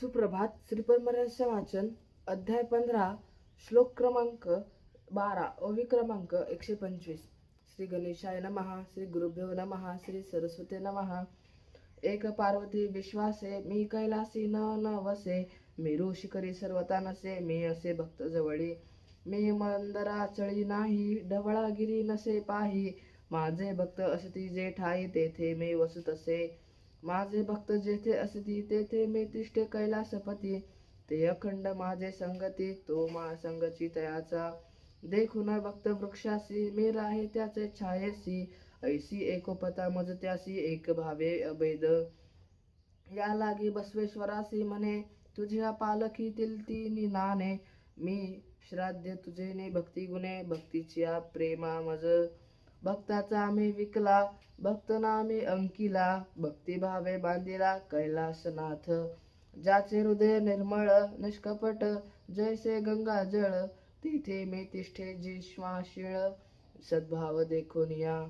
सुप्रभात. श्री परमहंस वाचन अध्याय 15 श्लोक क्रमांक 12 ओवी क्रमांक 125. श्री गणेशाय नमः. श्री गुरुभ्यो नमः. श्री सरस्वती नमः. एक पार्वती विश्वासे मी कैलासी न वसे. मी ऋषिकरी सर्वता नसे. मी असे भक्त जवळी. मी मंदराचळी नाही ढवळागिरी नसे पाही. माझे भक्त असती जे ठाई तेथे मी वसत असे. माझे भक्त जेथे असती तेथे मी तिष्ठे कैलासपती. ते अखंड माझे संगती तो मा संगची तयाचा. देखून भक्त वृक्षासी मी राहे त्याचे छायेसी. ऐसी एकोपता मज त्यासी एक भावे अभेद. या लागी बसवेश्वरासी म्हणे तुझ्या पालखीतील ती निनाने. मी श्राद्ध तुझे ने भक्ती गुणे भक्तीची प्रेमा मज. भक्ताचा आम्ही विकला भक्त नामे अंकिला. भक्तिभावे बांधिला कैलासनाथ. ज्याचे हृदय निर्मळ निष्कपट जैसे गंगा जळ. तिथे मी तिष्ठे जिश्वाशीळ सद्भाव देखून या.